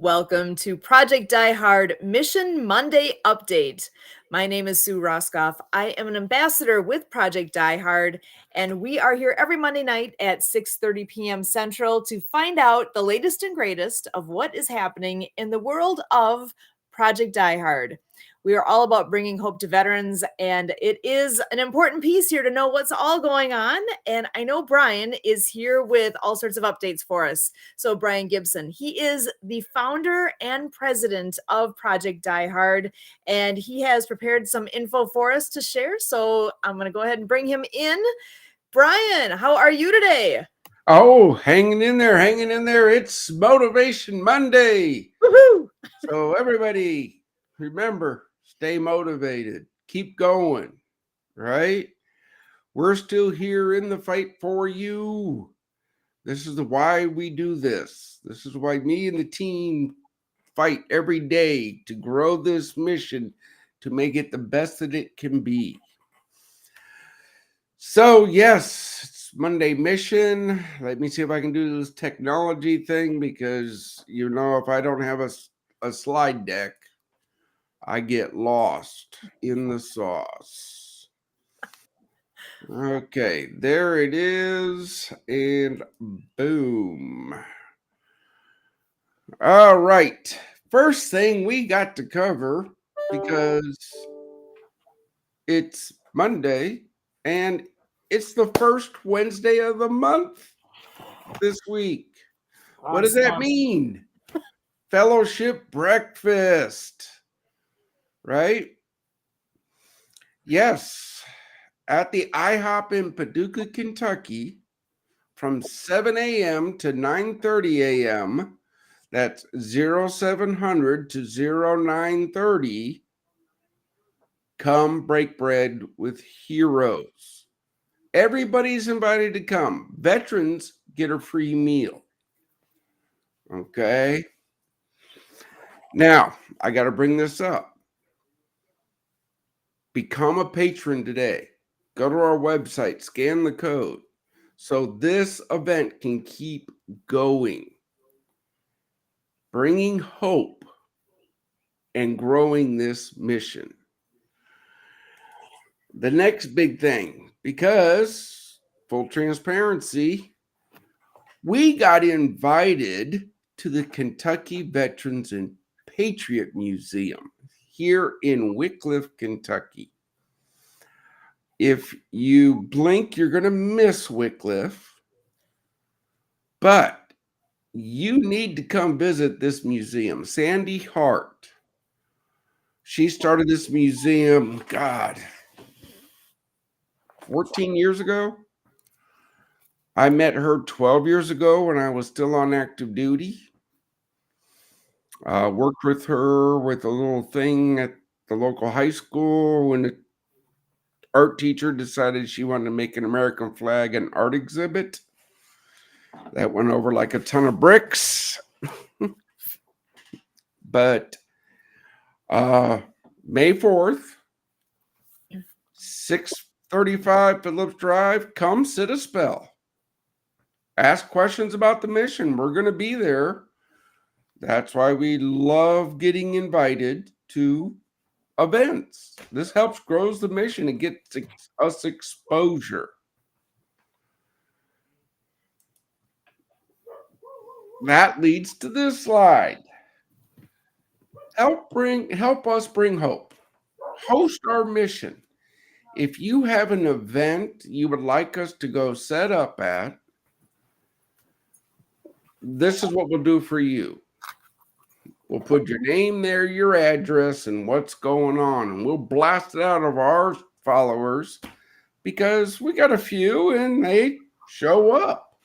Welcome to Project Die Hard Mission Monday Update. My name is Sue Roskoff. I am an ambassador with Project Die Hard, and we are here every Monday night at 6:30 p.m. Central to find out the latest and greatest of what is happening in the world of Project Die Hard. We are all about bringing hope to veterans, and it is an important piece here to know what's all going on. And I know Brian is here with all sorts of updates for us. So, Brian Gibson, he is the founder and president of Project Die Hard, and he has prepared some info for us to share. So, I'm going to go ahead and bring him in. Brian, how are you today? Oh, hanging in there, hanging in there. It's Motivation Monday. Woohoo! So, everybody, remember, stay motivated, keep going, right? We're still here in the fight for you. This is why we do this. This is why me and the team fight every day to grow this mission to make it the best that it can be. So, yes, it's Monday mission. Let me see if I can do this technology thing because, if I don't have a slide deck, I get lost in the sauce. Okay, there it is. And boom. All right. First thing we got to cover because it's Monday and it's the first Wednesday of the month this week. What does that mean? Fellowship breakfast, right? Yes, at the IHOP in Paducah, Kentucky, from 7 a.m. to 9:30 a.m. That's 0700 to 0930. Come break bread with heroes. Everybody's invited to come. Veterans get a free meal. Okay. Now, I got to bring this up. Become a patron today. Go to our website, scan the code so this event can keep going, bringing hope and growing this mission. The next big thing, because full transparency, we got invited to the Kentucky Veterans and Patriot Museum here in Wickliffe, Kentucky. If you blink, you're going to miss Wickliffe, but you need to come visit this museum. Sandy Hart, she started this museum, 14 years ago. I met her 12 years ago when I was still on active duty. Worked with her with a little thing at the local high school when the art teacher decided she wanted to make an American flag and art exhibit. That went over like a ton of bricks. But May 4th, 635 Phillips Drive, come sit a spell. Ask questions about the mission. We're going to be there. That's why we love getting invited to events. This helps grows the mission and gets us exposure. That leads to this slide. Help us bring hope. Host our mission. If you have an event you would like us to go set up at, this is what we'll do for you. We'll put your name there, your address, and what's going on, and we'll blast it out of our followers because we got a few and they show up.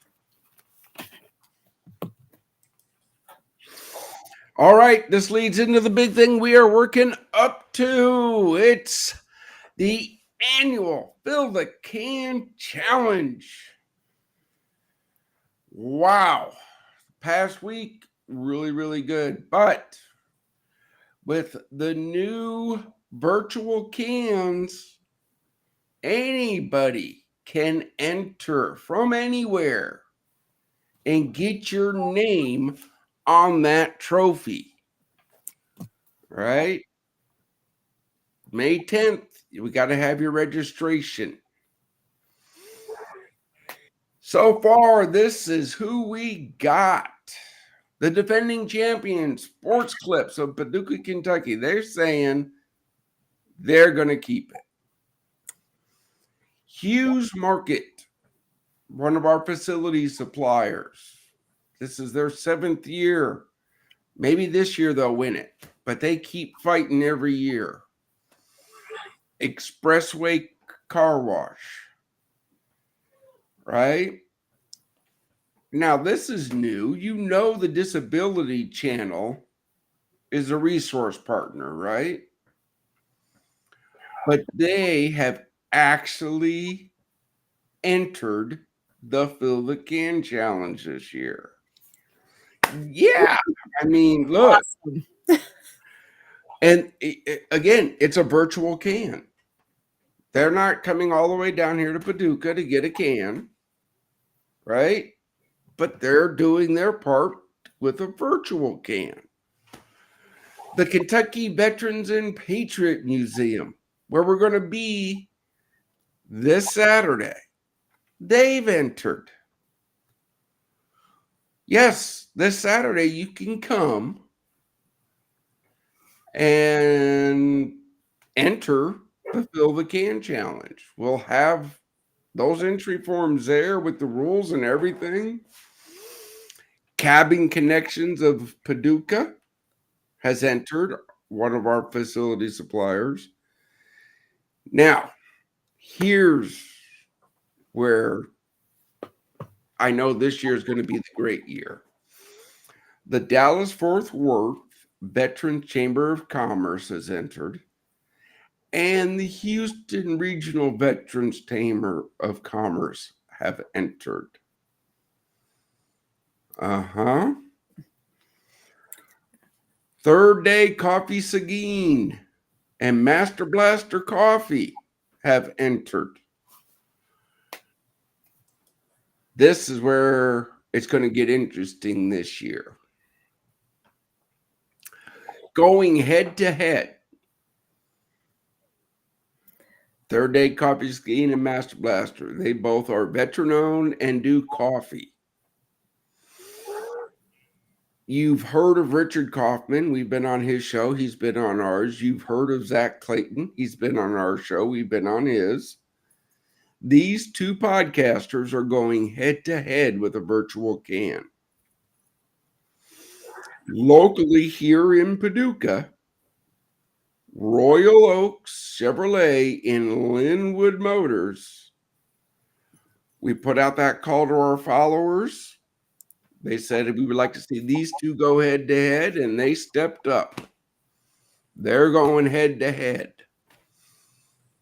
All right, this leads into the big thing we are working up to. It's the annual Fill the Can Challenge. Wow. Past week, really, really good. But with the new virtual cans, anybody can enter from anywhere and get your name on that trophy. Right? May 10th, we got to have your registration. So far, this is who we got. The defending champion, Sports Clips of Paducah, Kentucky. They're saying they're going to keep it. Hughes Market, one of our facility suppliers. This is their 7th year. Maybe this year they'll win it, but they keep fighting every year. Expressway Car Wash. Right? Now, this is new. You know the Disability Channel is a resource partner, right? But they have actually entered the Fill the Can Challenge this year. Yeah. I mean, look. Awesome. And again, it's a virtual can. They're not coming all the way down here to Paducah to get a can, right? But they're doing their part with a virtual can. The Kentucky Veterans and Patriot Museum, where we're going to be this Saturday, they've entered. Yes, this Saturday you can come and enter the Fill the Can Challenge. We'll have those entry forms there with the rules and everything. Cabin Connections of Paducah has entered, one of our facility suppliers. Now, here's where I know this year is going to be the great year. The Dallas-Fort Worth Veterans Chamber of Commerce has entered, and the Houston Regional Veterans Chamber of Commerce have entered. Third Day Coffee Seguin and Master Blaster Coffee have entered. This is where it's going to get interesting this year. Going head to head. Third Day Coffee Seguin and Master Blaster. They both are veteran owned and do coffee. You've heard of Richard Kaufman. We've been on his show. He's been on ours. You've heard of Zach Clayton. He's been on our show. We've been on his. These two podcasters are going head to head with a virtual can. Locally here in Paducah, Royal Oaks Chevrolet in Linwood Motors. We put out that call to our followers. They said we would like to see these two go head to head, and they stepped up. They're going head to head.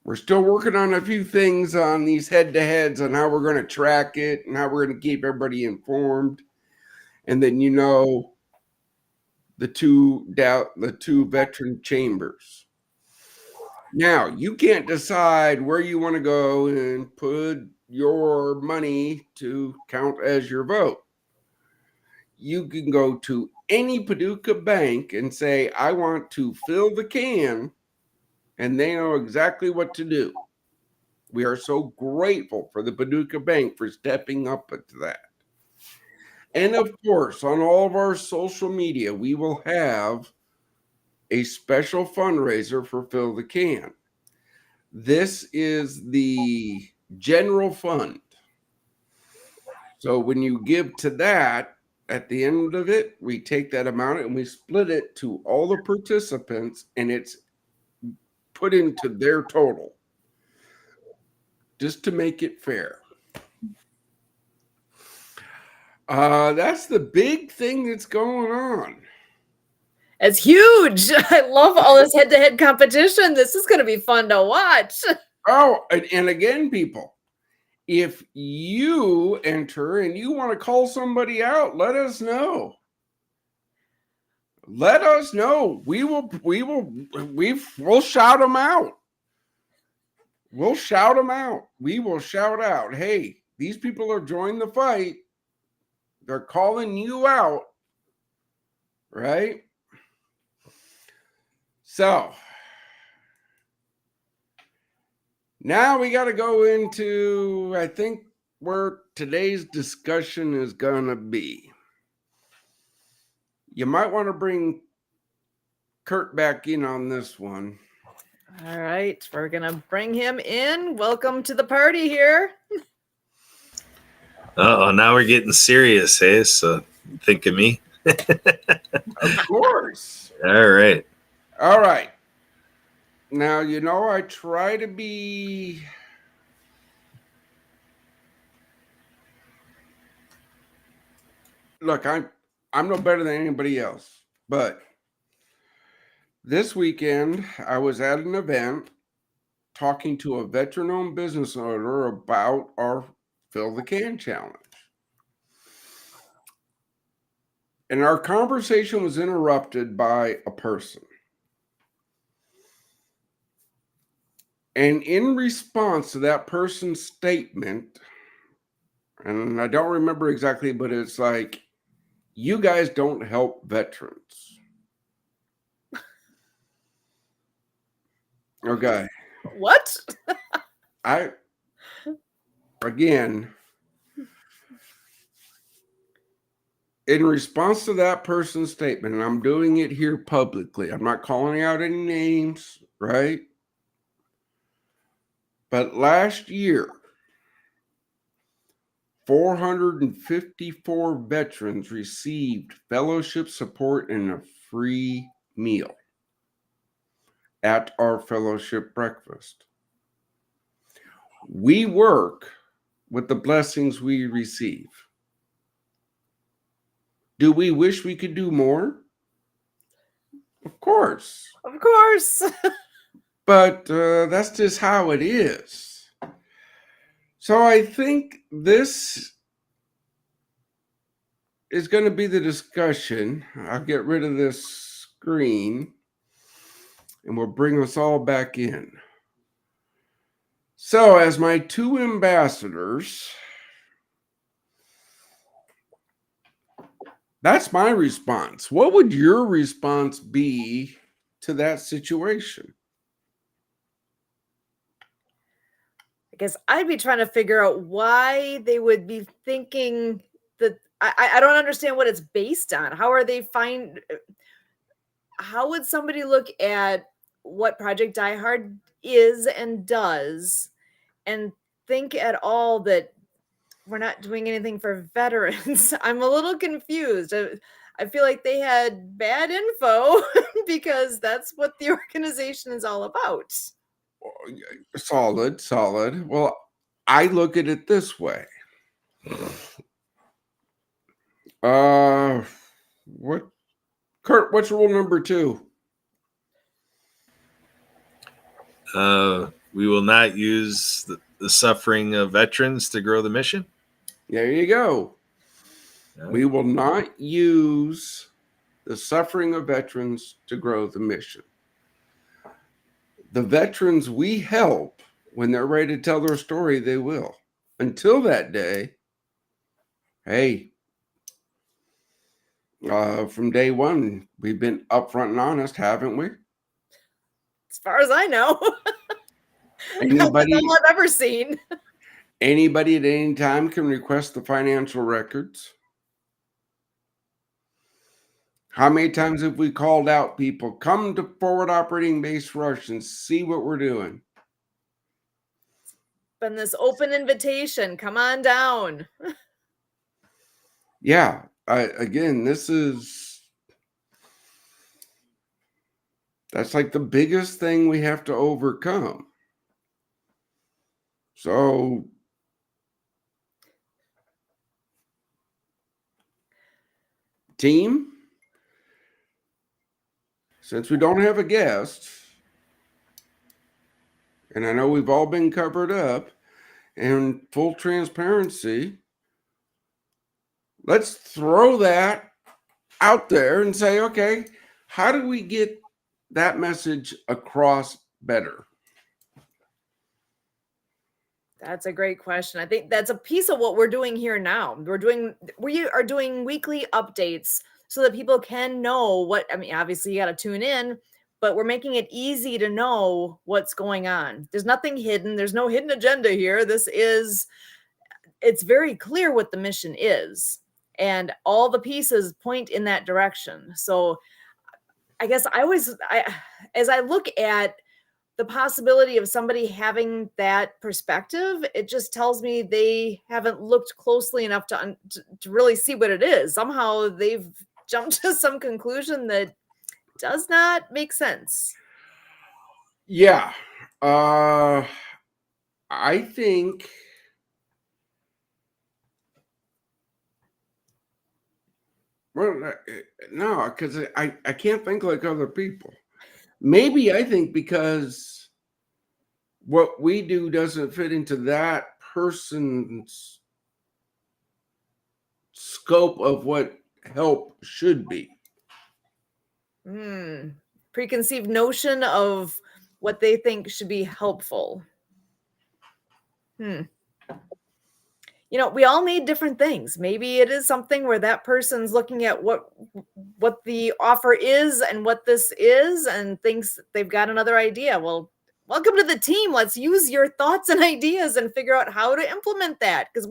We're still working on a few things on these head to heads on how we're going to track it and how we're going to keep everybody informed. And then, the two veteran chambers. Now, you can't decide where you want to go and put your money to count as your vote. You can go to any Paducah bank and say, I want to fill the can, and they know exactly what to do. We are so grateful for the Paducah Bank for stepping up to that. And of course, on all of our social media, we will have a special fundraiser for Fill the Can. This is the general fund. So when you give to that, at the end of it, we take that amount and we split it to all the participants, and it's put into their total, just to make it fair. That's the big thing that's going on. It's huge. I love all this head-to-head competition. This is going to be fun to watch. Oh, and again, people, if you enter and you want to call somebody out, let us know. Let us know. We'll shout them out. We'll shout them out. We will shout out, hey, these people are joining the fight. They're calling you out. right? So now we got to go into, I think, where today's discussion is going to be. You might want to bring Kurt back in on this one. All right, we're going to bring him in. Welcome to the party here. Oh, now we're getting serious, hey? So think of me. Of course. All right. All right. Now, I try to be look, I'm no better than anybody else, but this weekend I was at an event talking to a veteran-owned business owner about our Fill the Can challenge. And our conversation was interrupted by a person. And in response to that person's statement, and I don't remember exactly, but it's like, you guys don't help veterans. Okay. What? Again, in response to that person's statement, and I'm doing it here publicly, I'm not calling out any names, right? But last year, 454 veterans received fellowship support and a free meal at our fellowship breakfast. We work with the blessings we receive. Do we wish we could do more? Of course. Of course. But that's just how it is. So I think this is going to be the discussion. I'll get rid of this screen and we'll bring us all back in. So as my two ambassadors, that's my response. What would your response be to that situation? I guess I'd be trying to figure out why they would be thinking that. I don't understand what it's based on. How would somebody look at what Project Die Hard is and does and think at all that we're not doing anything for veterans? I'm a little confused. I feel like they had bad info because that's what the organization is all about. Solid. Well, I look at it this way. Kurt, what's rule number 2? We will not use the suffering of veterans to grow the mission. There you go. Yeah. We will not use the suffering of veterans to grow the mission. The veterans we help, when they're ready to tell their story, they will. Until that day, hey, from day one, we've been upfront and honest, haven't we? As far as I know. Anybody I've ever seen. Anybody at any time can request the financial records. How many times have we called out people, come to Forward Operating Base Rush and see what we're doing? Been this open invitation. Come on down. Yeah. That's like the biggest thing we have to overcome. So team, since we don't have a guest, and I know we've all been covered up, and full transparency, let's throw that out there and say, okay, how do we get that message across better? That's a great question. I think that's a piece of what we're doing here now. We are doing weekly updates so that people can know what, I mean, obviously you got to tune in, but we're making it easy to know what's going on. There's nothing hidden. There's no hidden agenda here. It's very clear what the mission is, and all the pieces point in that direction. So I guess as I look at the possibility of somebody having that perspective, it just tells me they haven't looked closely enough to really see what it is. Somehow they've jumped to some conclusion that does not make sense. Yeah. I think well, no, because I can't think like other people. Maybe I think because what we do doesn't fit into that person's scope of what help should be. Preconceived notion of what they think should be helpful. We all need different things. Maybe it is something where that person's looking at what the offer is and what this is and thinks they've got another idea. Well, welcome to the team. Let's use your thoughts and ideas and figure out how to implement that. Because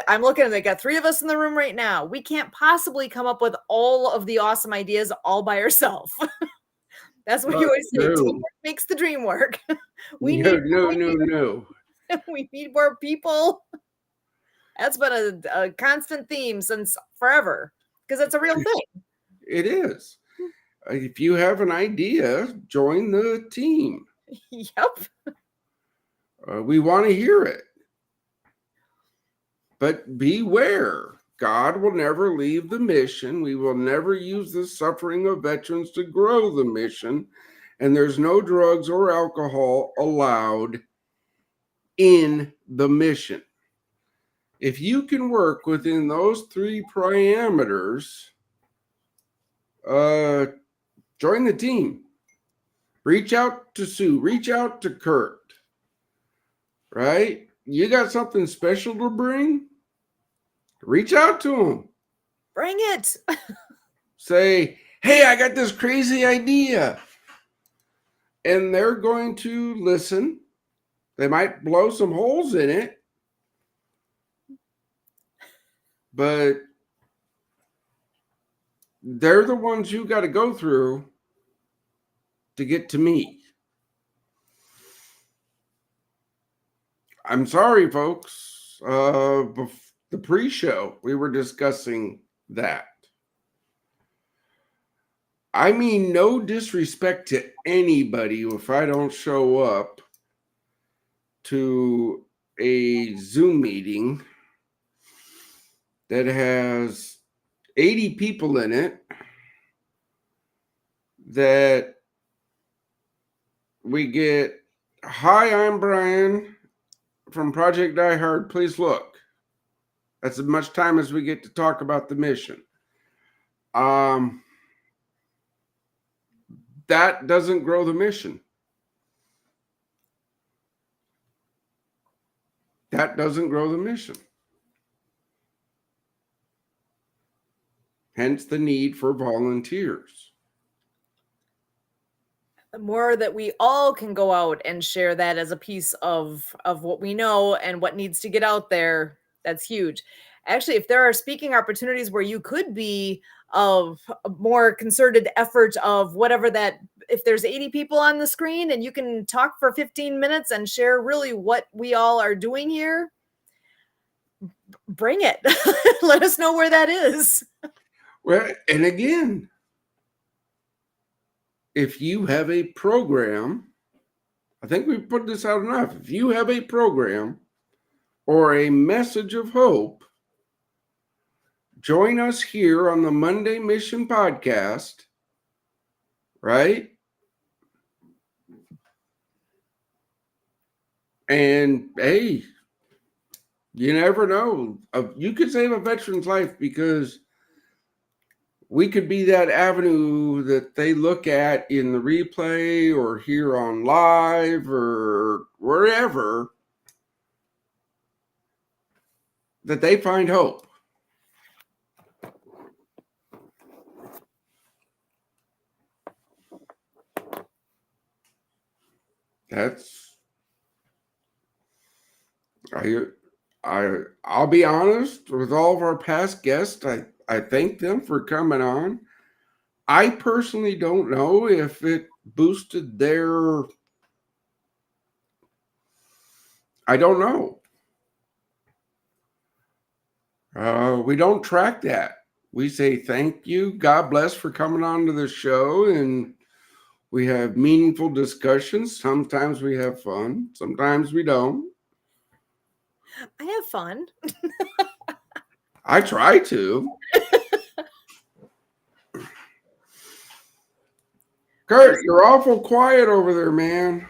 I'm looking at, I got 3 of us in the room right now. We can't possibly come up with all of the awesome ideas all by ourselves. That's what you always say. No. Teamwork makes the dream work. No. We need more people. That's been a constant theme since forever, because it's a real thing. It is. If you have an idea, join the team. Yep. We want to hear it. But beware, God will never leave the mission. We will never use the suffering of veterans to grow the mission. And there's no drugs or alcohol allowed in the mission. If you can work within those 3 parameters, join the team. Reach out to Sue. Reach out to Kurt. Right? You got something special to bring? Reach out to them. Bring it. Say, hey, I got this crazy idea. And they're going to listen. They might blow some holes in it. But they're the ones you got to go through to get to me. I'm sorry, folks. The pre-show, we were discussing that. I mean, no disrespect to anybody if I don't show up to a Zoom meeting that has 80 people in it, that we get, hi, I'm Brian from Project Die Hard. Please look. That's as much time as we get to talk about the mission. That doesn't grow the mission. That doesn't grow the mission. Hence the need for volunteers. The more that we all can go out and share that as a piece of what we know and what needs to get out there, that's huge. Actually, if there are speaking opportunities where you could be of a more concerted effort of whatever that, if there's 80 people on the screen and you can talk for 15 minutes and share really what we all are doing here, bring it. Let us know where that is. Well, and again, if you have a program, I think we've put this out enough. If you have a program or a message of hope, join us here on the Monday Mission Podcast, right? And hey, you never know. You could save a veteran's life, because we could be that avenue that they look at in the replay or here on live or wherever, that they find hope. That's I'll be honest with all of our past guests. I thank them for coming on. I personally don't know if it boosted their. I don't know. We don't track that. We say thank you, God bless for coming on to the show, and we have meaningful discussions. Sometimes we have fun, sometimes we don't. I have fun. I try to. Kurt, you're awful quiet over there, man.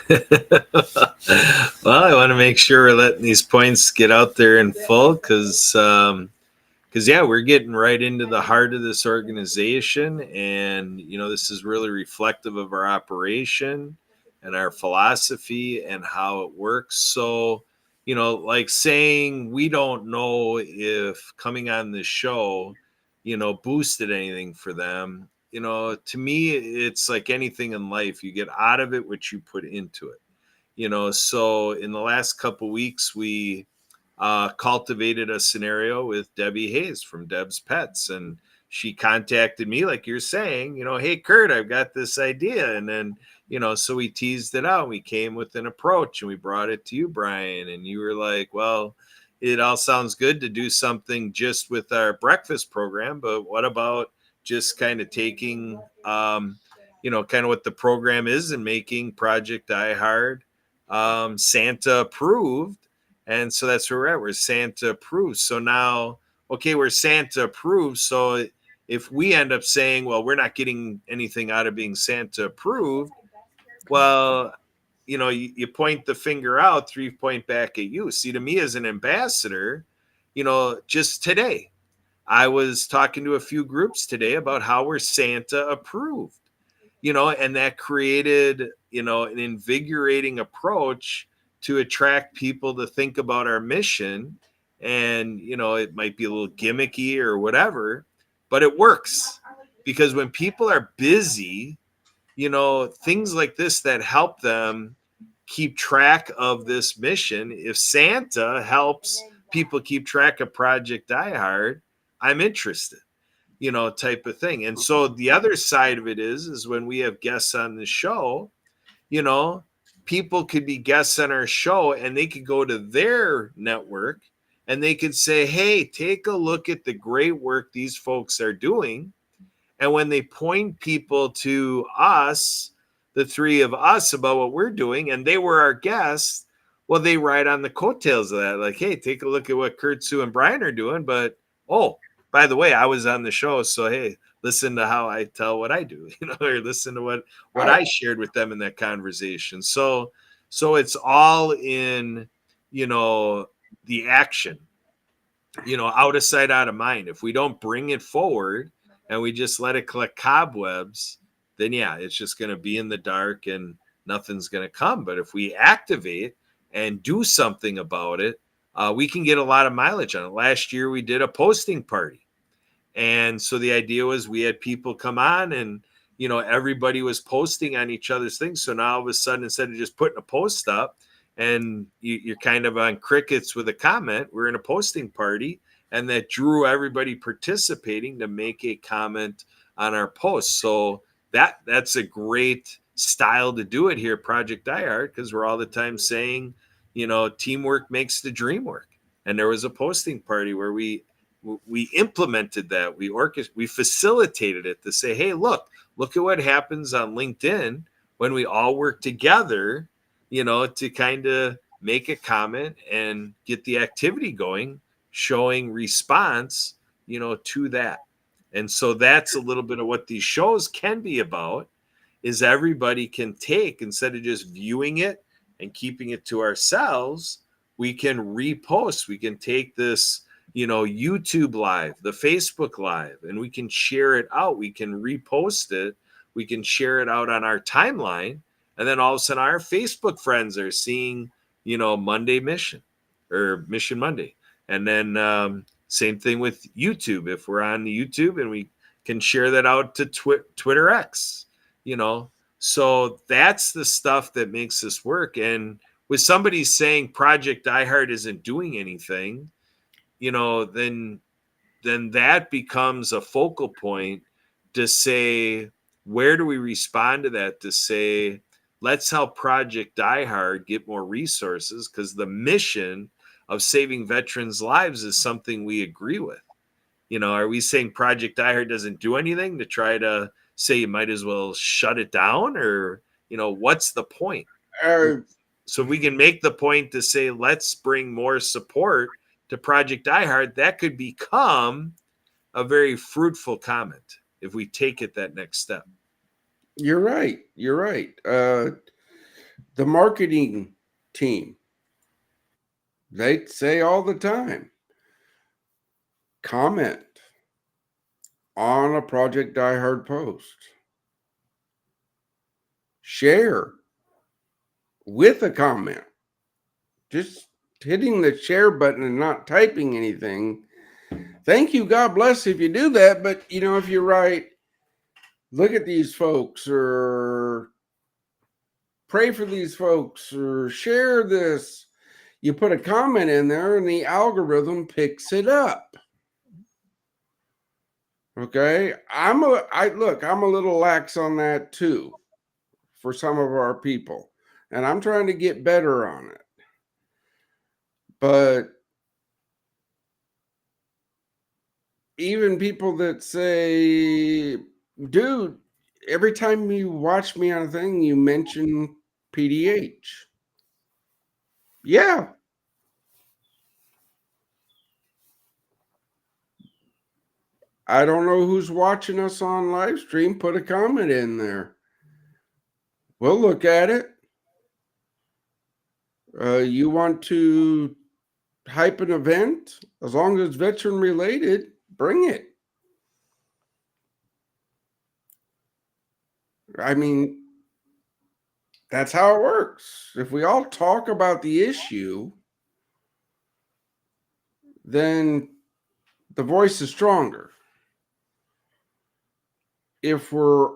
Well, I want to make sure we're letting these points get out there in full because yeah, we're getting right into the heart of this organization, and this is really reflective of our operation and our philosophy and how it works. So, like saying we don't know if coming on this show, boosted anything for them. To me, it's like anything in life. You get out of it what you put into it. So in the last couple weeks, we cultivated a scenario with Debbie Hayes from Deb's Pets. And she contacted me, like you're saying, hey, Kurt, I've got this idea. And then, so we teased it out. We came with an approach and we brought it to you, Brian. And you were like, well, it all sounds good to do something just with our breakfast program. But what about just kind of taking, kind of what the program is and making Project Die Hard Santa approved. And so that's where we're at. We're Santa approved. So now, okay, we're Santa approved. So if we end up saying, well, we're not getting anything out of being Santa approved, well, you point the finger out, 3 point back at you. See, to me as an ambassador, just today, I was talking to a few groups today about how we're Santa approved, and that created, an invigorating approach to attract people to think about our mission. And, it might be a little gimmicky or whatever, but it works because when people are busy, things like this that help them keep track of this mission. If Santa helps people keep track of Project Die Hard, I'm interested, type of thing. And so the other side of it is when we have guests on the show, people could be guests on our show and they could go to their network and they could say, hey, take a look at the great work these folks are doing. And when they point people to us, the three of us, about what we're doing, and they were our guests, well, they ride on the coattails of that. Like, hey, take a look at what Kurt, Sue, and Brian are doing. But, oh, by the way, I was on the show. So, hey, listen to how I tell what I do, or listen to what I shared with them in that conversation. So it's all in, the action, out of sight, out of mind. If we don't bring it forward and we just let it collect cobwebs, then yeah, it's just going to be in the dark and nothing's going to come. But if we activate and do something about it, we can get a lot of mileage on it. Last year, we did a posting party. And so the idea was we had people come on and, everybody was posting on each other's things. So now all of a sudden, instead of just putting a post up and you're kind of on crickets with a comment, we're in a posting party, and that drew everybody participating to make a comment on our post. So that's a great style to do it here at Project Die Hard, because we're all the time saying, teamwork makes the dream work. And there was a posting party where we implemented that. We facilitated it to say, hey, look at what happens on LinkedIn when we all work together, to kind of make a comment and get the activity going, showing response, to that. And so that's a little bit of what these shows can be about, is everybody can take, instead of just viewing it and keeping it to ourselves, we can repost. We can take this, YouTube Live, the Facebook Live, and we can share it out. We can repost it. We can share it out on our timeline. And then all of a sudden our Facebook friends are seeing, Monday Mission or Mission Monday. And then same thing with YouTube. If we're on the YouTube and we can share that out to Twitter X, So that's the stuff that makes this work. And with somebody saying Project Die Hard isn't doing anything, then that becomes a focal point to say, where do we respond to that? To say, let's help Project Die Hard get more resources, because the mission of saving veterans' lives is something we agree with. Are we saying Project Die Hard doesn't do anything to try to say you might as well shut it down? Or, what's the point? So we can make the point to say, let's bring more support to Project Die Hard. That could become a very fruitful comment if we take it that next step. You're right. The marketing team, they say all the time, comment on a Project Die Hard post, share with a comment. Just hitting the share button and not typing anything. Thank you, God bless if you do that. But if you write, look at these folks, or pray for these folks, or share this, you put a comment in there and the algorithm picks it up. Okay, I'm a little lax on that too for some of our people, and I'm trying to get better on it. But even people that say, dude, every time you watch me on a thing, you mention PDH. Yeah. I don't know who's watching us on live stream. Put a comment in there. We'll look at it. You want to hype an event? As long as it's veteran related, bring it. I mean, that's how it works. If we all talk about the issue, then the voice is stronger. If we're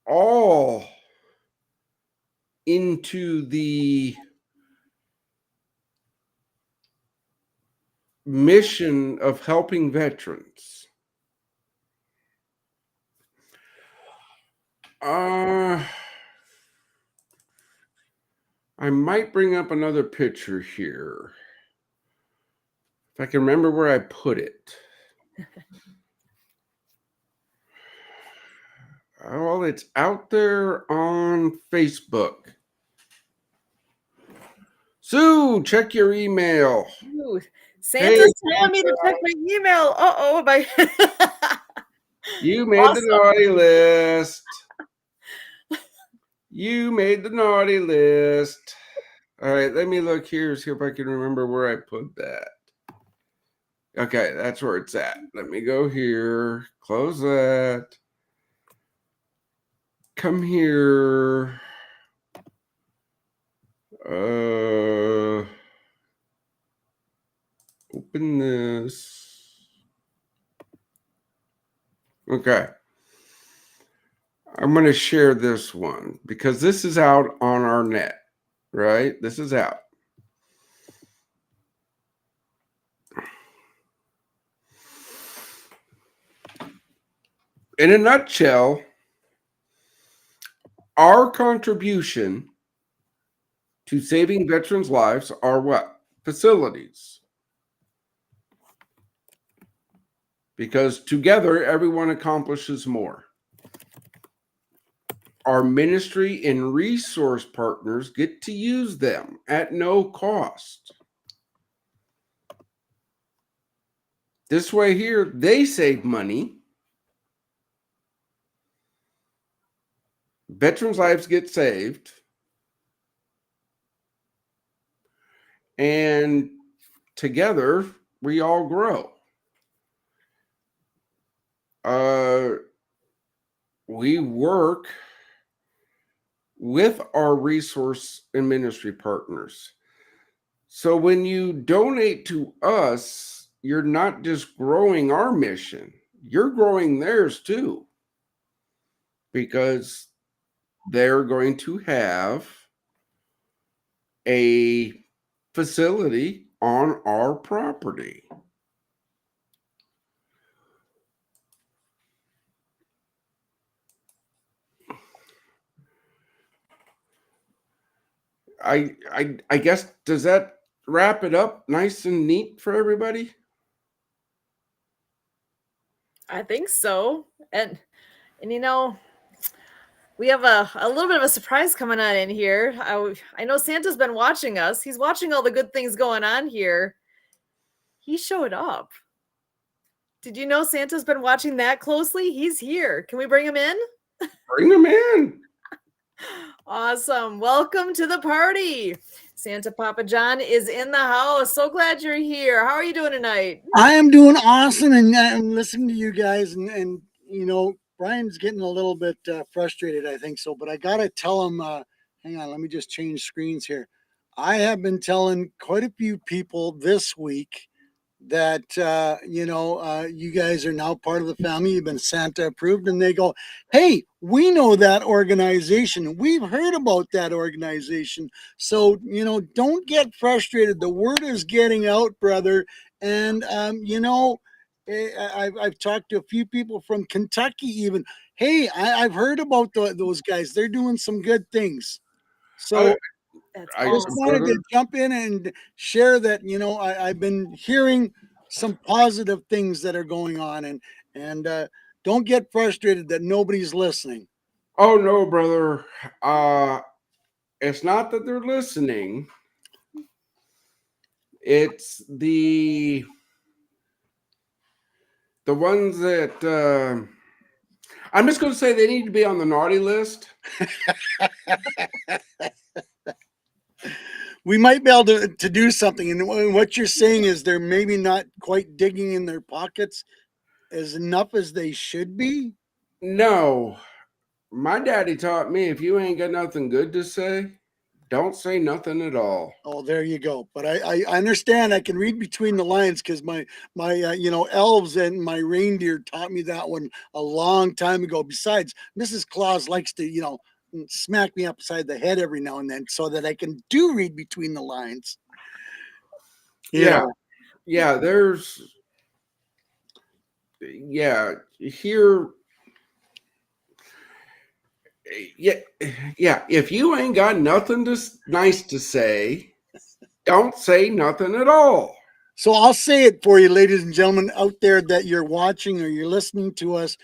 all into the mission of helping veterans, I might bring up another picture here. If I can remember where I put it. Well, it's out there on Facebook. Sue, check your email. Ooh, Santa's telling me to check my email. You made the naughty list. You made the naughty list. All right, let me look here, see if I can remember where I put that. Okay, that's where it's at. Let me go here, close that. Come here. Open this. Okay. I'm going to share this one because this is out on our net, right? This is out. In a nutshell, our contribution to saving veterans' lives are what? Facilities. Because together, everyone accomplishes more. Our ministry and resource partners get to use them at no cost. This way here, they save money. Veterans' lives get saved. And together, we all grow. We work with our resource and ministry partners. So when you donate to us, you're not just growing our mission, you're growing theirs too. Because they're going to have a facility on our property. I guess, does that wrap it up nice and neat for everybody? I think so. And you know, we have a little bit of a surprise coming on in here. I know Santa's been watching us. He's watching all the good things going on here. He showed up. Did you know Santa's been watching that closely? He's here. Can we bring him in? Bring them in. Awesome. Welcome to the party. Santa Papa John is in the house. So glad you're here. How are you doing tonight? I am doing awesome, and I'm listening to you guys, and you know, Brian's getting a little bit frustrated, I think so, but I gotta tell him. Hang on, let me just change screens here. I have been telling quite a few people this week that you guys are now part of the family. You've been Santa approved, and they go, "Hey, we know that organization. We've heard about that organization. So don't get frustrated. The word is getting out, brother." And I've talked to a few people from Kentucky, even. Hey, I've heard about those guys. They're doing some good things. So. That's I I just awesome. wanted to jump in and share that I've been hearing some positive things that are going on, and don't get frustrated that nobody's listening. Oh no, brother. It's not that they're listening. It's the ones that I'm just going to say they need to be on the naughty list. We might be able to do something, and what you're saying is they're maybe not quite digging in their pockets as enough as they should be. No, my daddy taught me if you ain't got nothing good to say, don't say nothing at all. Oh, there you go. But I understand. I can read between the lines because my elves and my reindeer taught me that one a long time ago. Besides, Mrs. Claus likes to smack me upside the head every now and then so that I can read between the lines. Yeah. There's here. Yeah. If you ain't got nothing nice to say, don't say nothing at all. So I'll say it for you, ladies and gentlemen out there that you're watching or you're listening to us.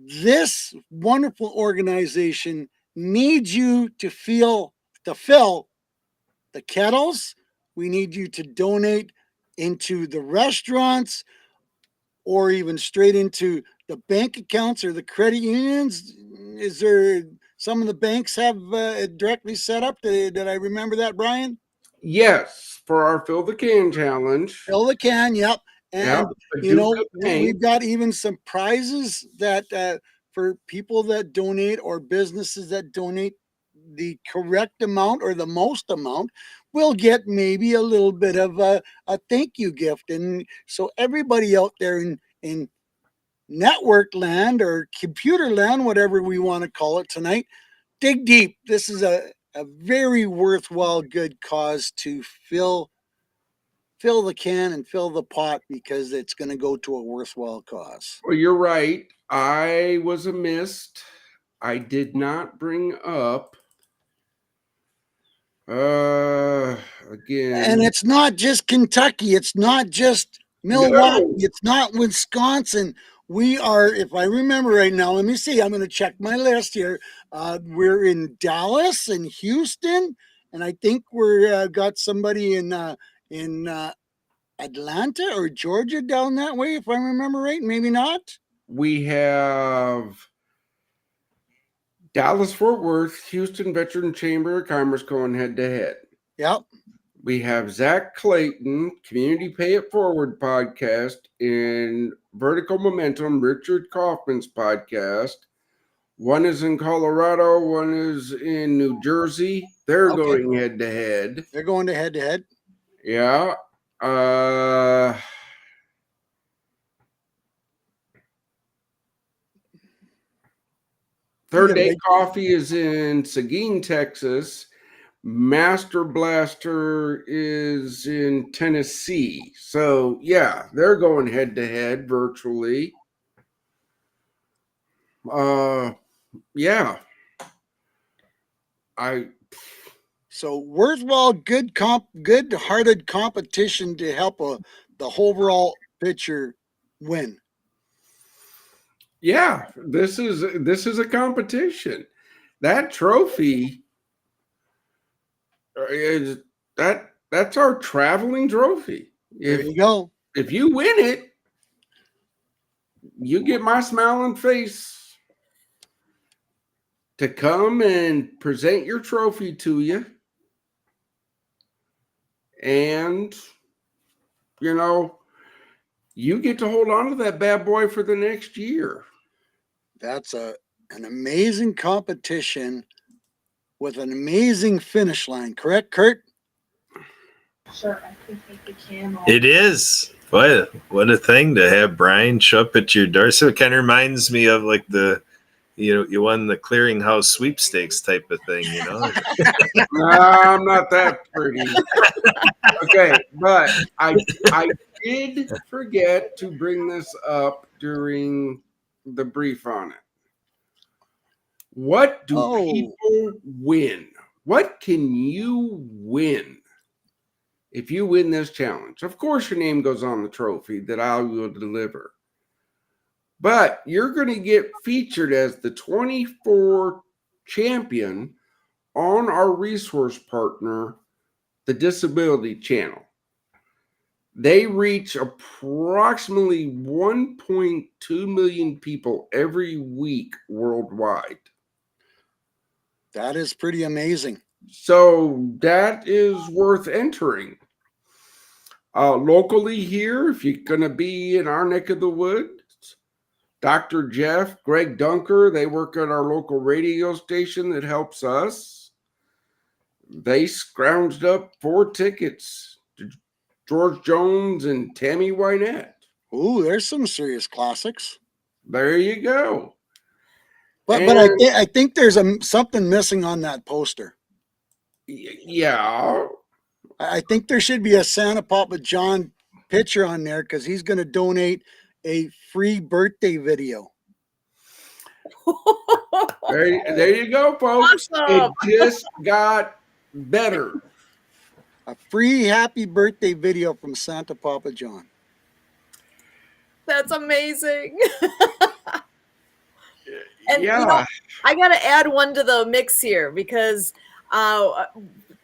This wonderful organization needs you to fill the kettles. We need you to donate into the restaurants or even straight into the bank accounts or the credit unions. Is there some of the banks have directly set up? Did I remember that, Brian? Yes, for our Fill the Can challenge. Fill the can, yep. And we've got even some prizes that for people that donate or businesses that donate the correct amount or the most amount will get maybe a little bit of a thank you gift. And so everybody out there in network land or computer land, whatever we want to call it tonight, dig deep. This is a very worthwhile good cause to fill the can and fill the pot because it's going to go to a worthwhile cause. Well, you're right. I was amiss. I did not bring up again. And it's not just Kentucky. It's not just Milwaukee. No. It's not Wisconsin. We are, if I remember right now, let me see. I'm going to check my list here. We're in Dallas and Houston, and I think we're got somebody in Atlanta or Georgia down that way, if I remember right. Maybe not. We have Dallas, Fort Worth, Houston Veteran Chamber of Commerce going head to head. Yep. We have Zach Clayton, Community Pay It Forward podcast, and Vertical Momentum, Richard Kaufman's podcast. One is in Colorado, one is in New Jersey. They're going head to head. They're going to head to head. Yeah. Third Day Coffee is in Seguin, Texas. Master Blaster is in Tennessee. So, yeah, they're going head to head virtually. Yeah. So worthwhile, good-hearted competition to help the overall pitcher win. Yeah, this is a competition. That trophy is that's our traveling trophy. There you go. If you win it, you get my smiling face to come and present your trophy to you. And, you get to hold on to that bad boy for the next year. That's an amazing competition with an amazing finish line. Correct, Kurt? Sure, I can take the camera. It is. What a thing to have Brian show up at your door. So it kind of reminds me of like you won the clearinghouse sweepstakes type of thing, No, I'm not that pretty. Okay, but I did forget to bring this up during the brief on it. What do people win? What can you win if you win this challenge? Of course, your name goes on the trophy that I will deliver. But you're going to get featured as the 24 champion on our resource partner, the Disability Channel. They reach approximately 1.2 million people every week worldwide. That is pretty amazing. So that is worth entering. Locally here, if you're going to be in our neck of the woods, Dr. Jeff, Greg Dunker, they work at our local radio station that helps us. They scrounged up 4 tickets to George Jones and Tammy Wynette. Ooh, there's some serious classics. There you go. But I think there's something missing on that poster. Yeah. I think there should be a Santa Papa John picture on there because he's going to donate a free birthday video. There you go, folks. Awesome. It just got better. A free happy birthday video from Santa Papa John. That's amazing. And Yeah. I got to add one to the mix here because a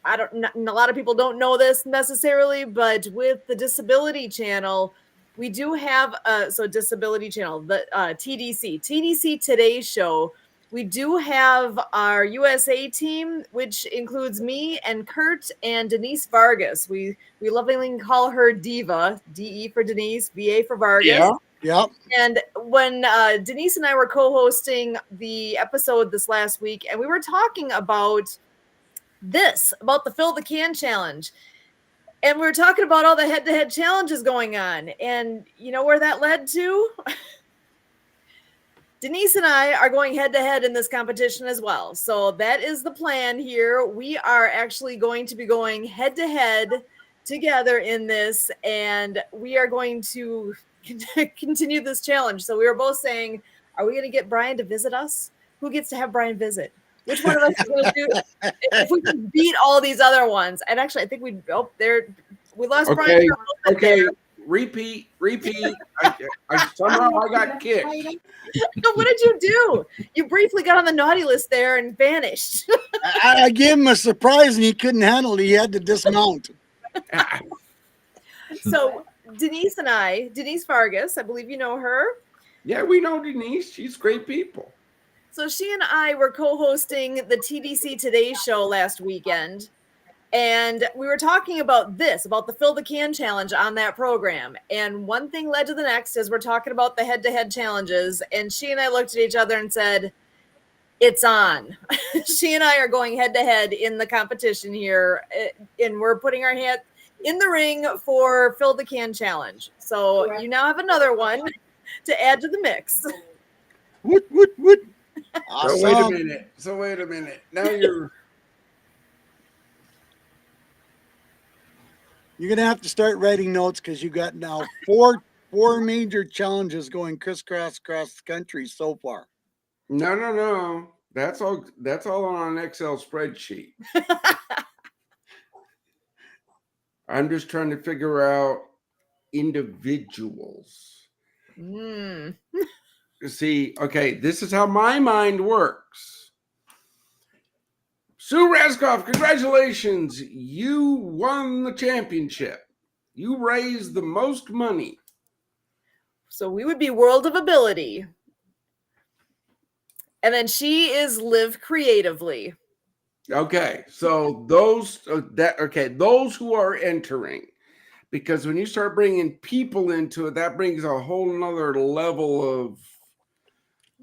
lot of people don't know this necessarily, but with the Disability Channel, we do have Disability Channel, the TDC Today Show. We do have our USA team, which includes me and Kurt and Denise Vargas. We lovingly call her Diva, DE for Denise, VA for Vargas. Yeah. Yep. And when Denise and I were co-hosting the episode this last week, and we were talking about the Fill the Can Challenge. And we were talking about all the head-to-head challenges going on. And you know where that led to? Denise and I are going head-to-head in this competition as well. So that is the plan here. We are actually going to be going head-to-head together in this, and we are going to continue this challenge. So we were both saying, are we going to get Brian to visit us? Who gets to have Brian visit? Which one of us is going to do it? If we can beat all these other ones. And actually, I think we lost Brian. Okay. Repeat. Somehow I got kicked. What did you do? You briefly got on the naughty list there and vanished. I gave him a surprise and he couldn't handle it. He had to dismount. So Denise Vargas, I believe you know her. Yeah, we know Denise. She's great people. So she and I were co-hosting the TDC Today Show last weekend, and we were talking about the Fill the Can Challenge on that program. And one thing led to the next as we're talking about the head-to-head challenges, and she and I looked at each other and said, it's on. She and I are going head-to-head in the competition here, and we're putting our hat in the ring for Fill the Can Challenge. So you now have another one to add to the mix. Woot. All Awesome. So wait a minute. Now you're gonna have to start writing notes because you got now four major challenges going crisscross across the country so far. no. That's all on an Excel spreadsheet. I'm just trying to figure out individuals. See, okay, this is how my mind works. Sue Raskoff, congratulations. You won the championship. You raised the most money. So we would be World of Ability. And then she is Live Creatively. Okay, so those those who are entering, because when you start bringing people into it, that brings a whole nother level of.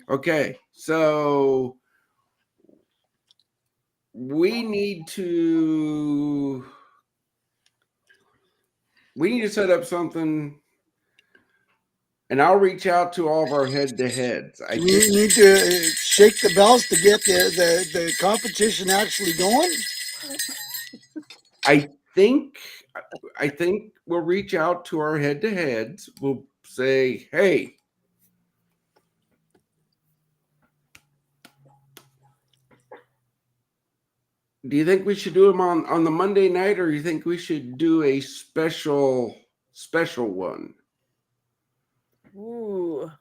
Okay, so we need to set up something, and I'll reach out to all of our head-to-heads. We need to shake the bells to get the competition actually going. I think we'll reach out to our head-to-heads. We'll say, hey, do you think we should do them on the Monday night, or do you think we should do a special one? Ooh.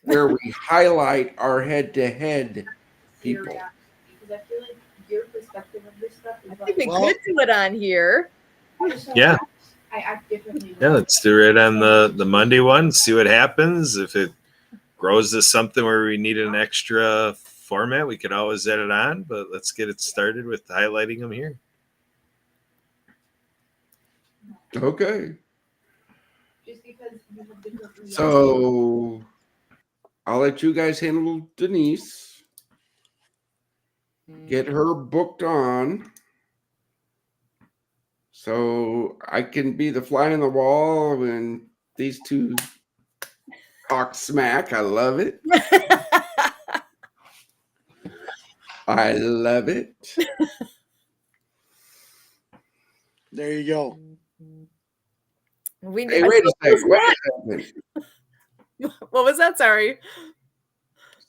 Where we highlight our head-to-head people. Because I feel like your perspective of this stuff is I think we could do it on here. Yeah. I act differently. Yeah, let's do it on the Monday one. See what happens. If it grows to something where we need an extra format, we could always edit on. But let's get it started with highlighting them here. Okay. Just because you have different reactions. So I'll let you guys handle Denise. Get her booked on. So I can be the fly on the wall when these two talk smack. I love it. I love it. There you go. Hey, wait a second. Wait a second. What was that? Sorry.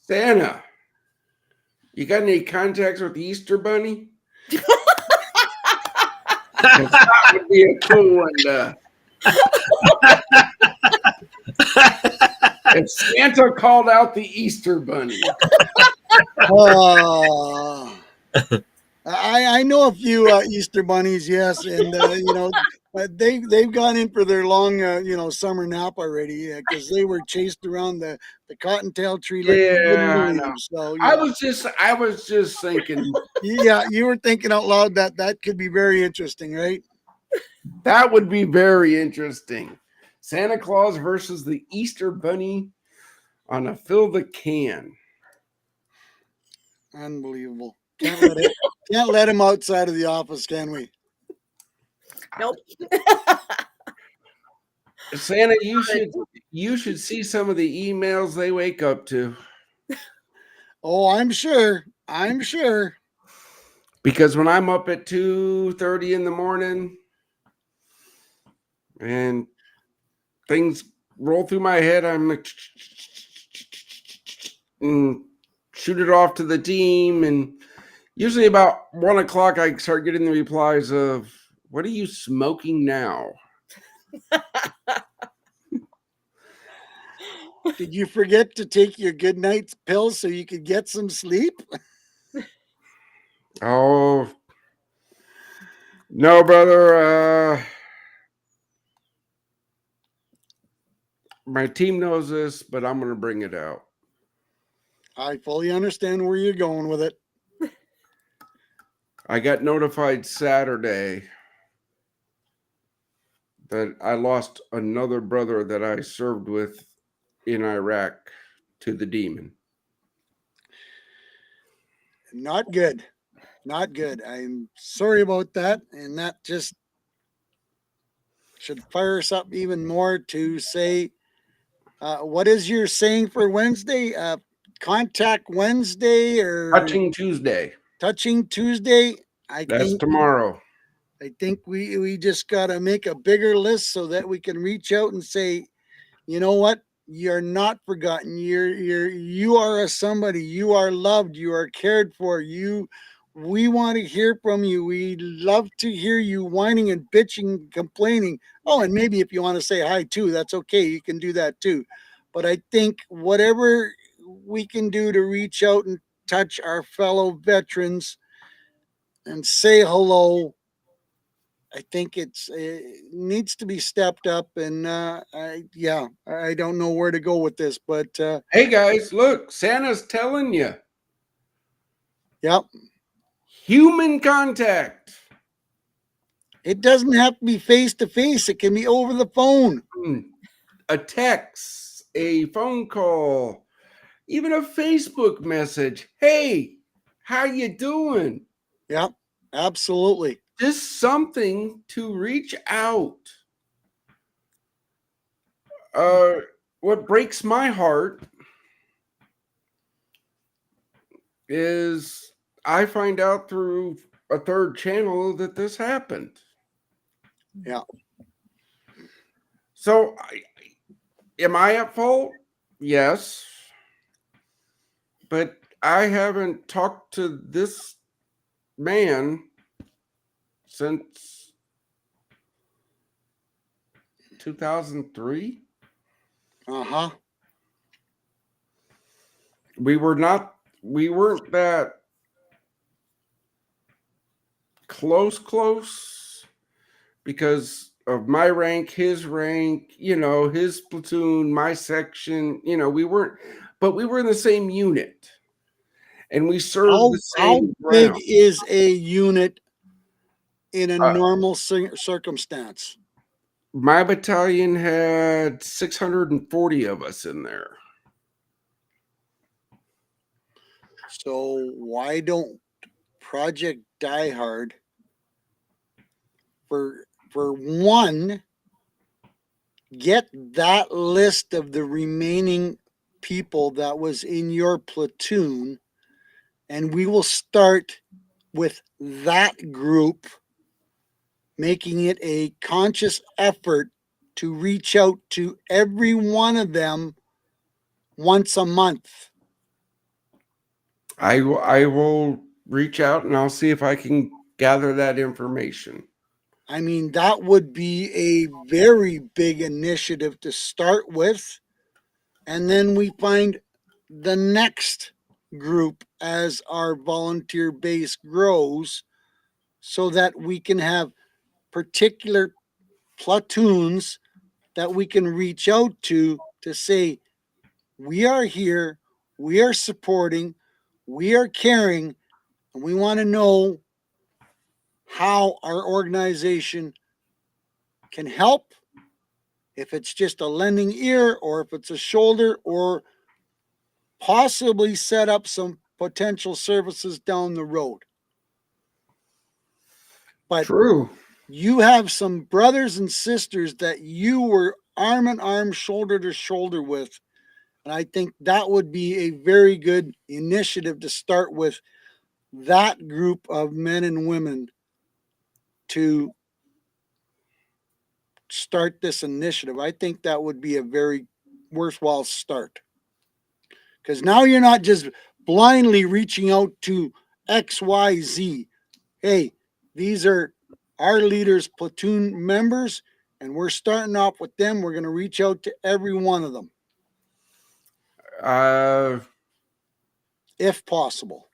Santa, you got any contacts with the Easter Bunny? That would be a cool one. If Santa called out the Easter Bunny. I know a few Easter bunnies, yes, and they've gone in for their long summer nap already because they were chased around the cottontail tree like you wouldn't believe. So yeah. I was just thinking. Yeah, you were thinking out loud that could be very interesting, right? That would be very interesting. Santa Claus versus the Easter Bunny on a fill the can. Unbelievable. Can't let him outside of the office, can we? Nope. Santa, you should see some of the emails they wake up to. Oh, I'm sure. Because when I'm up at 2:30 in the morning and things roll through my head, I'm like, and shoot it off to the team. And usually about 1 o'clock, I start getting the replies of, "What are you smoking now?" Did you forget to take your good night's pills so you could get some sleep? Oh, no, brother. My team knows this, but I'm going to bring it out. I fully understand where you're going with it. I got notified Saturday that I lost another brother that I served with in Iraq to the demon. Not good. Not good. I'm sorry about that. And that just should fire us up even more to say, what is your saying for Wednesday? Contact Wednesday or Touching Tuesday. Touching Tuesday. That's tomorrow. I think we just got to make a bigger list so that we can reach out and say, you know what? You're not forgotten. You are a somebody. You are loved. You are cared for. We want to hear from you. We love to hear you whining and bitching, complaining. Oh, and maybe if you want to say hi too, that's okay. You can do that too. But I think whatever we can do to reach out and touch our fellow veterans and say hello, I think it needs to be stepped up. And I don't know where to go with this, but hey guys, look, Santa's telling you. Yep. Human contact. It doesn't have to be face to face. It can be over the phone. A text, a phone call, even a Facebook message. Hey, how you doing? Yep, absolutely. Just something to reach out. What breaks my heart is I find out through a third channel that this happened. Yeah. So, am I at fault? Yes. But I haven't talked to this man since 2003. Uh-huh. We weren't that close because of my rank, his rank, his platoon, my section, we weren't, but we were in the same unit and we served the same How big ground. is a unit in a normal circumstance? My battalion had 640 of us in there. So why don't Project Die Hard for one get that list of the remaining people that was in your platoon, and we will start with that group, making it a conscious effort to reach out to every one of them once a month. I will reach out and I'll see if I can gather that information. I mean, that would be a very big initiative to start with. And then we find the next group as our volunteer base grows so that we can have particular platoons that we can reach out to say, we are here, we are supporting, we are caring, and we want to know how our organization can help, if it's just a lending ear or if it's a shoulder, or possibly set up some potential services down the road. But true, you have some brothers and sisters that you were arm in arm, shoulder to shoulder with. And I think that would be a very good initiative to start with that group of men and women to start this initiative. I think that would be a very worthwhile start. Because now you're not just blindly reaching out to XYZ. Hey, these are our leaders' platoon members, and we're starting off with them. We're going to reach out to every one of them. If possible.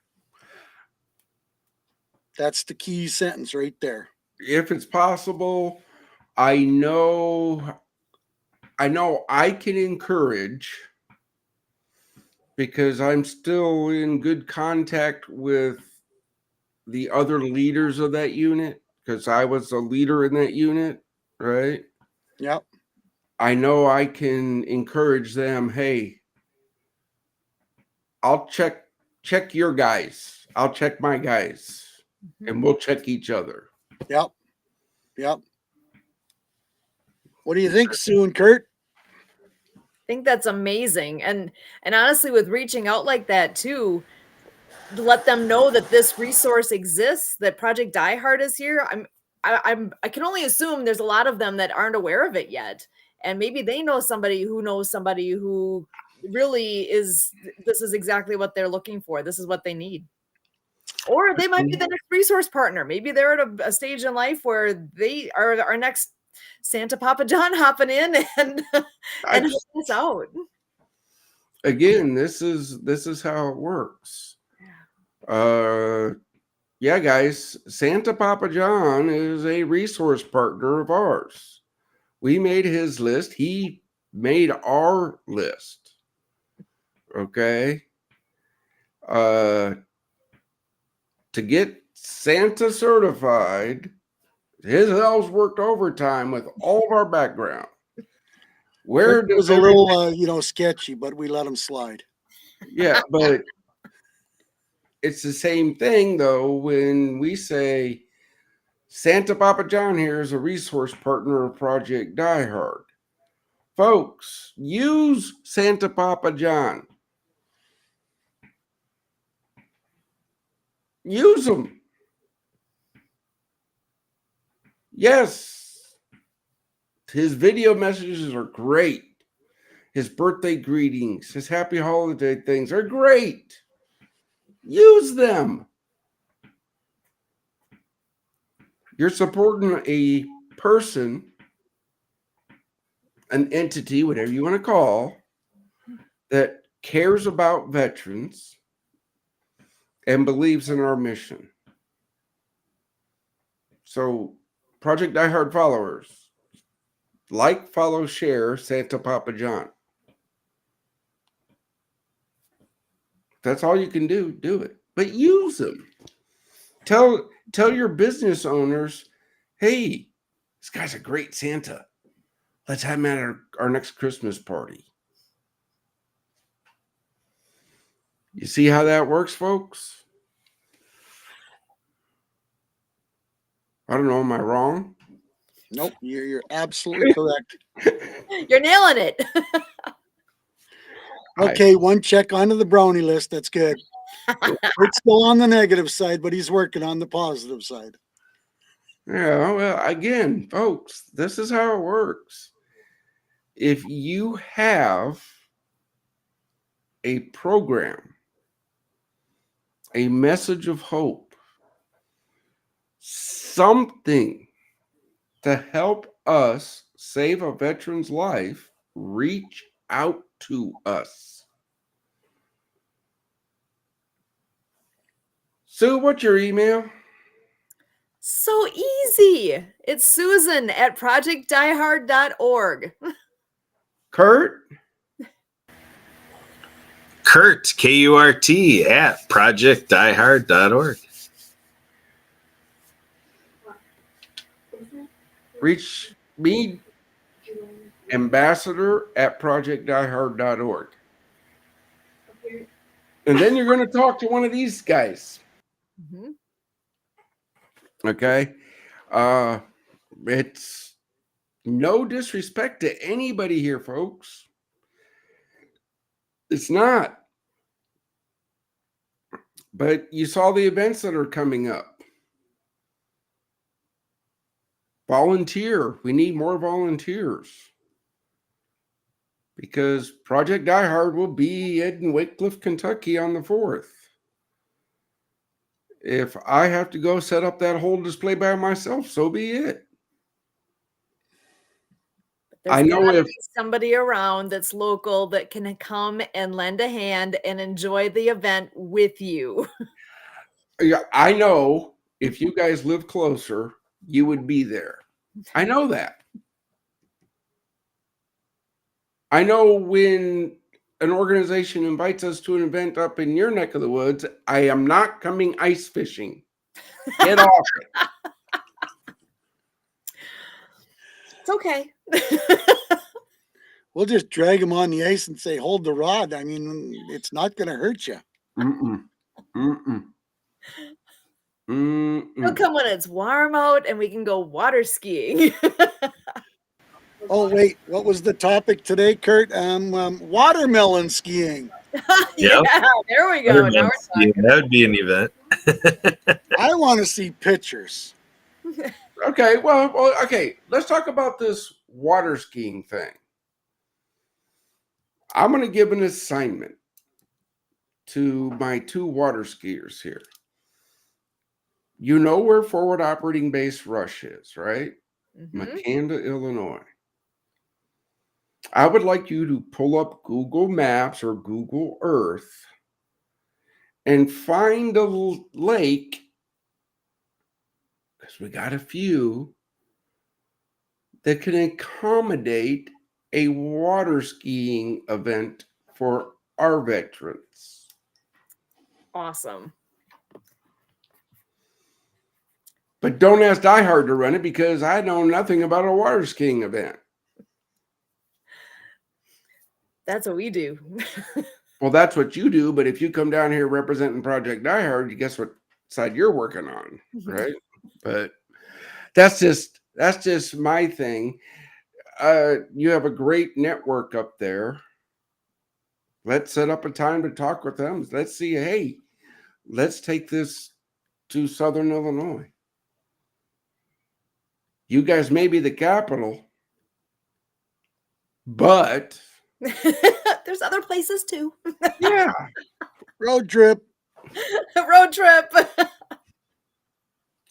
That's the key sentence right there. If it's possible, I know I can encourage, because I'm still in good contact with the other leaders of that unit, because I was a leader in that unit, right? Yep. I know I can encourage them, hey, I'll check your guys. I'll check my guys. And we'll check each other. Yep. What do you think, Sue and Kurt? think that's amazing. And honestly, with reaching out like that too, to let them know that this resource exists, that Project Die Hard is here. I can only assume there's a lot of them that aren't aware of it yet. And maybe they know somebody who really is, this is exactly what they're looking for. This is what they need. Or they might be the next resource partner. Maybe they're at a stage in life where they are our next Santa Papa John hopping in and helping us out. Again, this is how it works. Yeah, guys, Santa Papa John is a resource partner of ours. We made his list. He made our list. Okay. To get Santa certified, his elves worked overtime with all of our background. Where it was a little, sketchy, but we let him slide. Yeah, but it's the same thing though when we say Santa Papa John here is a resource partner of Project Die Hard. Folks, use Santa Papa John. Use them. Yes. His video messages are great. His birthday greetings, his happy holiday things are great. Use them. You're supporting a person, an entity, whatever you want to call, that cares about veterans and believes in our mission. So, Project Die Hard followers, like, follow, share Santa Papa John. That's all you can do. Do it, but use them. Tell your business owners, hey, this guy's a great Santa. Let's have him at our next Christmas party. You see how that works, folks? I don't know. Am I wrong? Nope, you're absolutely correct. You're nailing it. Okay, one check onto the brownie list. That's good. It's still on the negative side, but he's working on the positive side. Yeah, well, again, folks, this is how it works. If you have a program, a message of hope, something to help us save a veteran's life, reach out to us. Sue, what's your email? So easy. It's Susan at projectdiehard.org. Kurt? Kurt, K-U-R-T, at projectdiehard.org. Reach me, ambassador at projectdiehard.org. And then you're going to talk to one of these guys. Mm-hmm. Okay. It's no disrespect to anybody here, folks. It's not. But you saw the events that are coming up. Volunteer. We need more volunteers. Because Project Die Hard will be in Waycliff, Kentucky on the 4th. If I have to go set up that whole display by myself, so be it. I know if somebody around that's local that can come and lend a hand and enjoy the event with you. Yeah, I know if you guys live closer, you would be there. I know that. I know when an organization invites us to an event up in your neck of the woods, I am not coming ice fishing. Get off it. It's okay. We'll just drag him on the ice and say, hold the rod. I mean, it's not going to hurt you. Mm-mm. Mm-mm. Mm-mm. He'll come when it's warm out and we can go water skiing. Oh, wait, what was the topic today, Kurt? Watermelon skiing. Yeah, Yep. there we go. Now we're Skiing, talking. that would be an event. I want to see pictures. Okay, well, okay. Let's talk about this water skiing thing. I'm going to give an assignment to my 2 water skiers here. You know where Forward Operating Base Rush is, right? Mhm. Makanda, Illinois. I would like you to pull up Google Maps or Google Earth and find a lake, because we got a few, that can accommodate a water skiing event for our veterans. Awesome. But don't ask Die Hard to run it, because I know nothing about a water skiing event. That's what we do. Well, that's what you do, but if you come down here representing Project Die Hard, you guess what side you're working on, right? But that's just my thing. You have a great network up there. Let's set up a time to talk with them. Let's see, hey, let's take this to Southern Illinois. You guys may be the capital, but There's other places too. yeah, Road trip Road trip.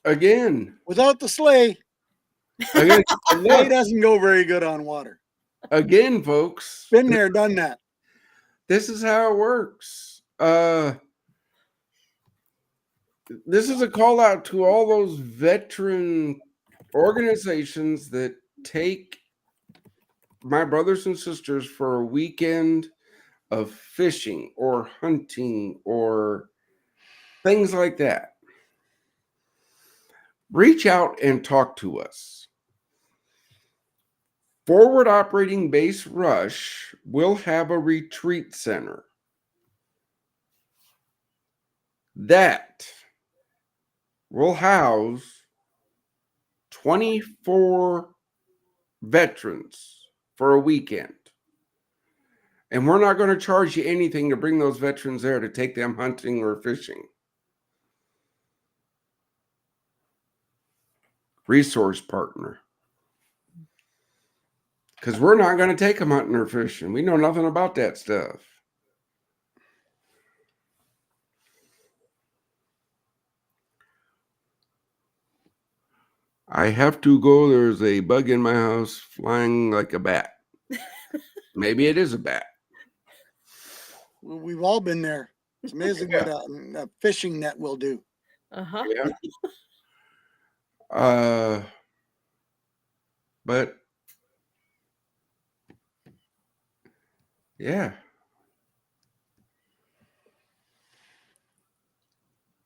again, without the sleigh. again, Sleigh doesn't go very good on water. again, folks. Been there, done that. This is how it works. This is a call out to all those veteran organizations that take my brothers and sisters for a weekend of fishing or hunting or things like that. Reach out and talk to us. Forward Operating Base Rush will have a retreat center that will house 24 veterans for a weekend. And we're not going to charge you anything to bring those veterans there to take them hunting or fishing. Resource partner. Because we're not going to take them hunting or fishing. We know nothing about that stuff. I have to go. There's a bug in my house flying like a bat. Maybe it is a bat. We've all been there. It's amazing what a fishing net will do. Uh-huh. Yeah. But yeah.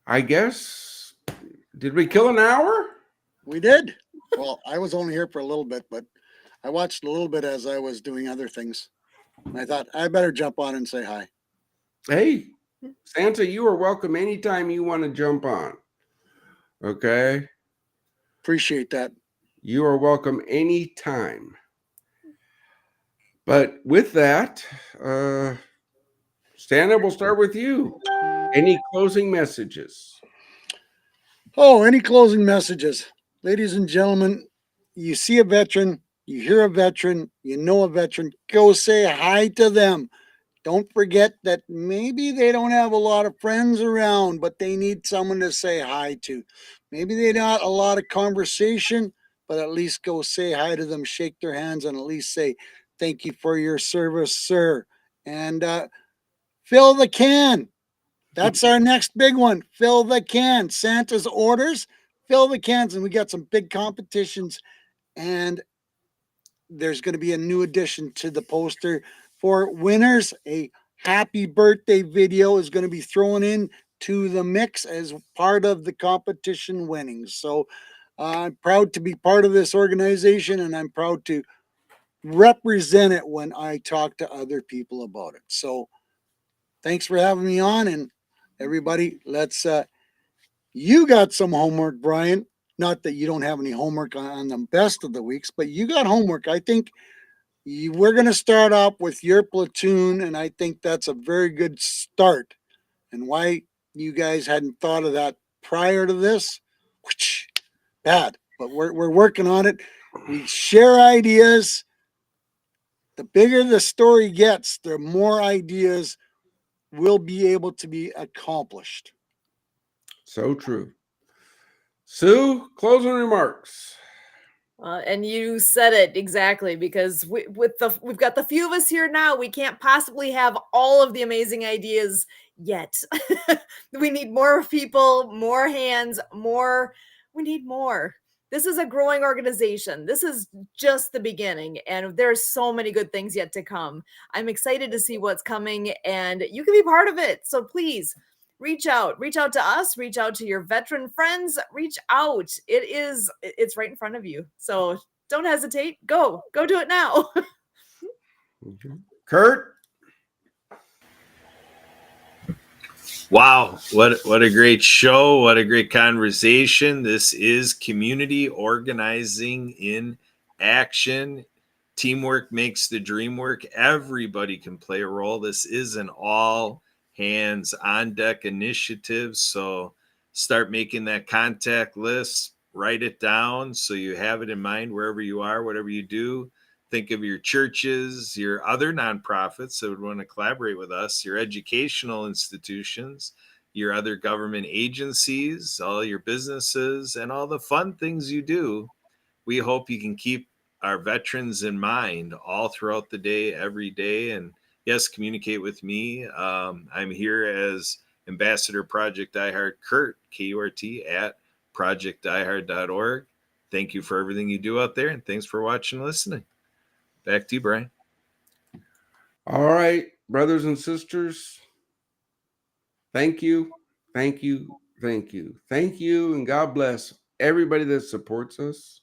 I guess, did we kill an hour? We did. Well, I was only here for a little bit, but I watched a little bit as I was doing other things. And I thought I better jump on and say hi. Hey, Santa, you are welcome anytime you want to jump on. Okay? Appreciate that. You are welcome anytime. But with that, Santa, we'll start with you. Any closing messages? Oh, any closing messages? Ladies and gentlemen, you see a veteran, you hear a veteran, you know a veteran, go say hi to them. Don't forget that maybe they don't have a lot of friends around, but they need someone to say hi to. Maybe they not a lot of conversation, but at least go say hi to them, shake their hands, and at least say, thank you for your service, sir. And fill the can. That's our next big one. Fill the can. Santa's orders, fill the cans. And we got some big competitions. And there's going to be a new addition to the poster for winners. A happy birthday video is going to be thrown in to the mix as part of the competition winnings. So I'm proud to be part of this organization, and I'm proud to represent it when I talk to other people about it. So thanks for having me on, and everybody, let's you got some homework, Brian. Not that you don't have any homework on the best of the weeks, but you got homework. I think we're going to start off with your platoon, and I think that's a very good start. And why you guys hadn't thought of that prior to this, bad. But we're working on it. We share ideas. The bigger the story gets, the more ideas will be able to be accomplished. So true. Sue, closing remarks. And you said it exactly, because we've got the few of us here now. We can't possibly have all of the amazing ideas yet. We need more people, more hands, more. We need more. This is a growing organization. This is just the beginning, and there's so many good things yet to come. I'm excited to see what's coming, and you can be part of it. So please reach out to us, reach out to your veteran friends, reach out. It's right in front of you. So don't hesitate. Go do it now. Kurt. Wow, what a great show. What a great conversation. This is community organizing in action. Teamwork makes the dream work. Everybody can play a role. This is an all hands on deck initiative. So start making that contact list, write it down so you have it in mind wherever you are, whatever you do. Think of your churches, your other nonprofits that would want to collaborate with us, your educational institutions, your other government agencies, all your businesses, and all the fun things you do. We hope you can keep our veterans in mind all throughout the day, every day. And yes, communicate with me. I'm here as Ambassador Project DieHard Kurt, K-U-R-T, at projectdiehard.org. Thank you for everything you do out there, and thanks for watching and listening. Back to you, Brian. All right, brothers and sisters. Thank you. Thank you. Thank you. Thank you. And God bless everybody that supports us.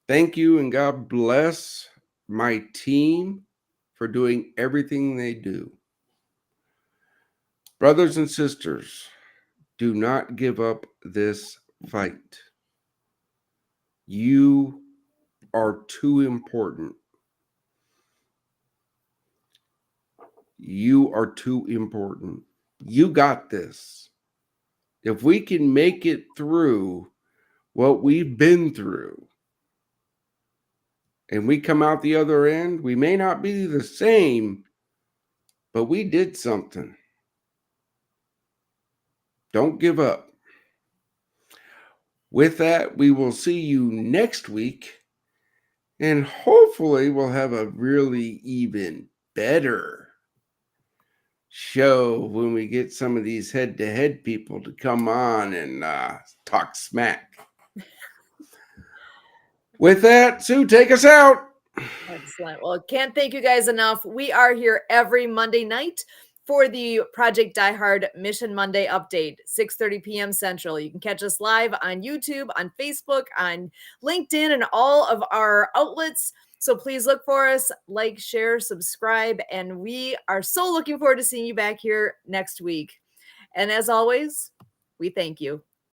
Thank you. And God bless my team for doing everything they do. Brothers and sisters, do not give up this fight. You are too important. You are too important. You got this. If we can make it through what we've been through and we come out the other end, we may not be the same, but we did something. Don't give up. With that, we will see you next week, and hopefully we'll have a really even better show when we get some of these head-to-head people to come on and talk smack. With that, Sue, take us out. Excellent. Well, can't thank you guys enough. We are here every Monday night for the Project DieHard Mission Monday update, 6:30 p.m. Central. You can catch us live on YouTube, on Facebook, on LinkedIn, and all of our outlets. So please look for us, like, share, subscribe, and we are so looking forward to seeing you back here next week. And as always, we thank you.